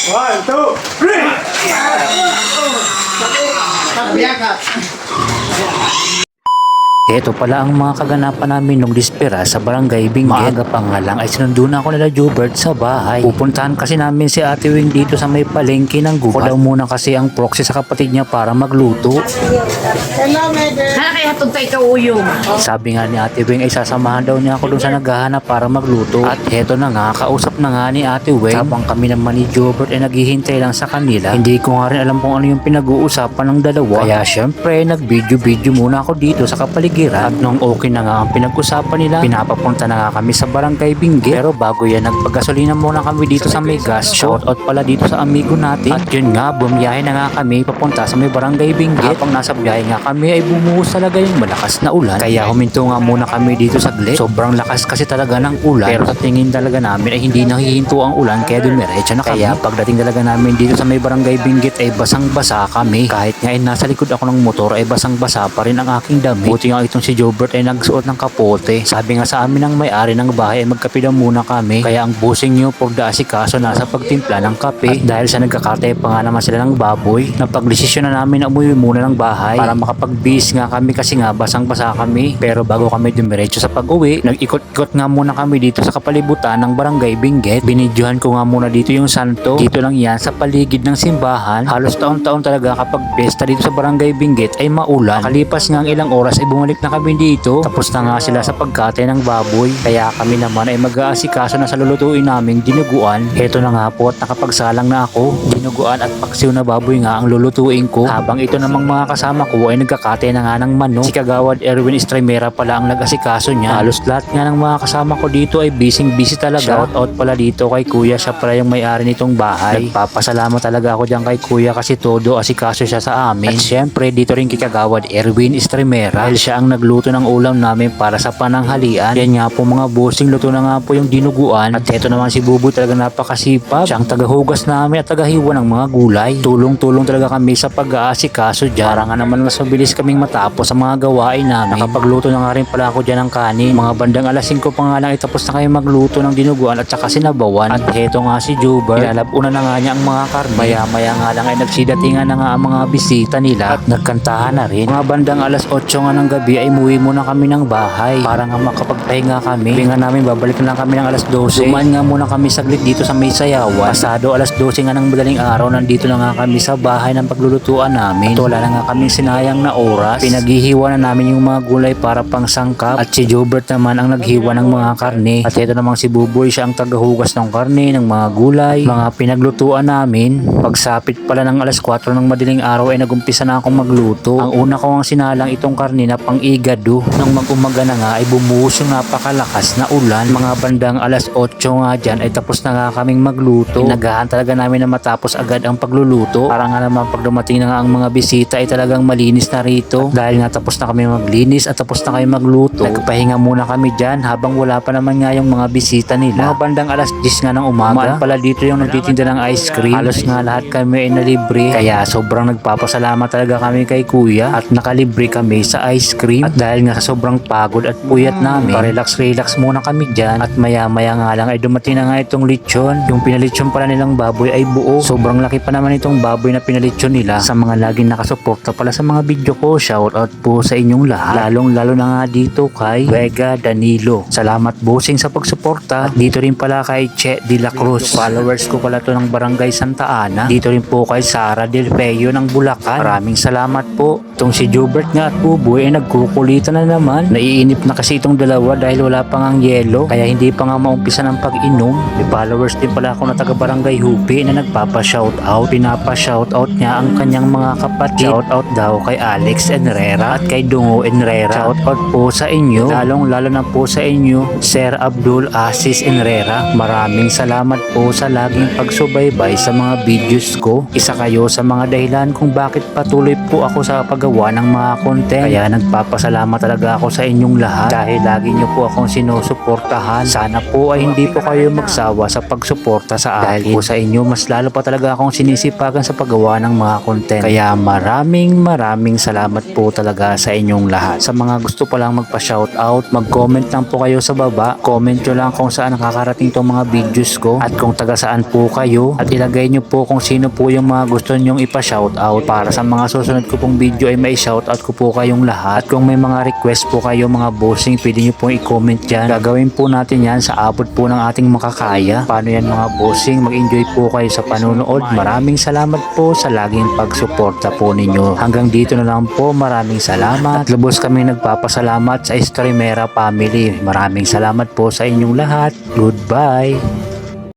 1, 2, 3! Ito pala ang mga kaganapan namin nung dispera sa barangay Benguet. Maaga pa nga lang ay sinundo na ako nila Jubert sa bahay. Pupuntahan kasi namin si Ate Wing dito sa may palengke ng gubat. Ako daw muna kasi ang proxy sa kapatid niya para magluto. Hello, Mother. Kaya hatod tayo kauyong. Sabi nga ni Ate Wing ay sasamahan daw niya ako dun sa naghahanap para magluto. At heto na nga, kausap na nga ni Ate Wing. Habang kami naman ni Jubert ay naghihintay lang sa kanila. Hindi ko nga rin alam kung ano yung pinag-uusapan ng dalawa. Kaya syempre nag-video muna ako dito sa kapaligiran. At nung okay na nga ang pinag-usapan nila, pinapapunta na nga kami sa barangay Benguet. Pero bago yan, nagpagasolina muna kami dito sa may gas. Shoutout pala dito sa amigo natin. At yun nga, bumiyahe na nga kami papunta sa may barangay Benguet. Habang nasa biyahe nga kami ay bumuhos talaga yung malakas na ulan. Kaya huminto nga muna kami dito saglit. Sobrang lakas kasi talaga ng ulan. Pero sa tingin talaga namin ay hindi nahihinto ang ulan kaya dumiretso na kami. Kaya pagdating talaga namin dito sa may barangay Benguet ay basang-basa kami. Kahit nga ay nasa likod ako ng motor ay basang-basa pa rin ang aking damit. Buti nga itong si Jobert ay nagsuot ng kapote. Sabi nga sa amin ng may-ari ng bahay ay magkape daw muna kami. Kaya ang busing nyo for the asikaso nasa pagtimpla ng kape. At dahil sa nagkakarte pa nga naman sila ng baboy, napagdesisyon na namin na umuwi muna ng bahay para makapag-bis nga kami kasi nga basang-basa kami. Pero bago kami dumiretso sa pag-uwi, nag-ikot-ikot nga muna kami dito sa kapalibutan ng barangay Benguet. Binidyohan ko nga muna dito yung santo. Dito lang yan sa paligid ng simbahan. Halos taon-taon talaga kapag pesta dito sa barangay Benguet ay maulan. Kalipas nga ang ilang oras ay bumalik na kami dito. Tapos na nga sila sa pagkate ng baboy. Kaya kami naman ay mag-aasikaso na sa lulutuin naming dinuguan. Heto na nga po at nakapagsalang na ako. Dinuguan at paksiw na baboy nga ang lulutuin ko. Habang ito namang mga kasama ko ay nagkakate na nga ng manok. Si Kagawad Erwin Estremera pala ang nag-asikaso niya. Halos lahat nga ng mga kasama ko dito ay busy talaga. Shoutout pala dito kay Kuya. Siya pala yung may-ari nitong bahay. Nagpapasalamat talaga ako dyan kay Kuya kasi todo asikaso siya sa amin. At syempre dito rin kay Kagawad Erwin Estremera dahil siya ang nagluto ng ulam namin para sa pananghalian. Yan nga po mga bossing, luto na nga po yung dinuguan. At heto naman si Buboy talaga napakasipag. Siya ang tagahugas namin at tagahiwa ng mga gulay. Tulong-tulong talaga kami sa pag-aasikaso dyan. Para nga naman mas mabilis kaming matapos sa mga gawain namin. Nakapagluto na nga rin pala ako dyan ng kanin. Mga bandang alas 5 pa nga lang itapos na kayo magluto ng dinuguan at saka sinabawan. At heto nga si Jubert, ilalabuna na nga niya ang mga karne. Maya-maya nga lang ay nagsidatingan na nga ang mga bisita nila at nagkantahan na rin. Mga bandang alas 8 nga ng gabi ay muwi muna kami ng bahay para nga makapagpahinga kami. Sabi nga namin babalik na lang kami ng alas 12. Dumaan nga muna kami saglit dito sa may sayawan. Pasado alas 12 nga ng madaling araw, nandito na nga kami sa bahay ng paglulutuan namin. At wala na nga kaming sinayang na oras. Pinaghihiwa na namin yung mga gulay para pang sangkap. At si Jobert naman ang naghiwa ng mga karne. At ito namang si Buboy, siya ang tagahugas ng karne, ng mga gulay, mga pinaglutuan namin. Pagsapit pala ng alas 4 ng madaling araw ay nagumpisa na akong magluto. Ang una ko ang sinalang itong karne na pang igado. Nang mag-umaga na nga ay bumuhos yung napakalakas na ulan. Mga bandang alas 8 nga dyan ay tapos na nga kaming magluto. Inagahan talaga namin na matapos agad ang pagluluto para nga naman pag dumating na nga ang mga bisita ay talagang malinis na rito. At dahil nga tapos na kami maglinis at tapos na kayo magluto, nagpahinga muna kami dyan habang wala pa naman nga yung mga bisita nila. Mga bandang alas 10 nga ng umaga, pala dito yung nagtitinda ng ice cream. Halos nga lahat kami ay nalibre. Kaya sobrang nagpapasalamat talaga kami kay Kuya at nakalibre kami sa ice cream. At dahil nga sa sobrang pagod at puyat namin, pa-relax muna kami dyan. At maya-maya nga lang ay dumating na nga itong lechon. Yung pinalechon pala nilang baboy ay buo. Sobrang laki pa naman itong baboy na pinalechon nila. Sa mga laging nakasuporta pala sa mga video ko, shoutout po sa inyong lahat. Lalong-lalo na nga dito kay Vega Danilo. Salamat bossing sa pagsuporta. At dito rin pala kay Che de la Cruz. Followers ko pala to ng Barangay Santa Ana. Dito rin po kay Sara Del Feo ng Bulacan. Maraming salamat po. Itong si Jobert nga at Buboy ay nagkukulitan na naman. Naiinip na kasi itong dalawa dahil wala pa ngang yelo. Kaya hindi pa nga maumpisa ng pag-inom. May followers din pala ako na taga Barangay Hupi na nagpapa-shoutout. Pinapa-shoutout niya ang kanyang mga kapatid. Shoutout daw kay Alex Enrera at kay Dungo Enrera. Shoutout po sa inyo. Lalong-lalo na po sa inyo, Sir Abdul Aziz Enrera. Maraming salamat po sa laging pagsubaybay sa mga videos ko. Isa kayo sa mga dahilan kung bakit patuloy po ako sa paggawa ng mga content. Kaya nagpapasalamat talaga ako sa inyong lahat dahil lagi nyo po akong sinusuportahan. Sana po ay hindi po kayo magsawa sa pagsuporta sa akin. Dahil po sa inyo, mas lalo pa talaga akong sinisipagan sa paggawa ng mga content. Kaya maraming salamat po talaga sa inyong lahat. Sa mga gusto pa lang magpa-shoutout, mag-comment lang po kayo sa baba. Comment nyo lang kung saan nakakarating tong mga videos ko at kung taga saan po kayo. At ilagay nyo po kung sino po yung mga gusto nyong ipa-shoutout para sa mga susunod ko pong video ay may shoutout ko po kayong lahat. At kung may mga request po kayo mga bossing, pwede nyo pong i-comment dyan. Gagawin po natin yan sa abot po ng ating makakaya. Paano yan mga bossing? Mag-enjoy po kayo sa panonood. Maraming salamat po sa laging pagsuporta po ninyo. Hanggang dito na lang po. Maraming salamat. At lubos kami nagpapasalamat sa Estremera family. Maraming salamat po sa inyong lahat. Goodbye.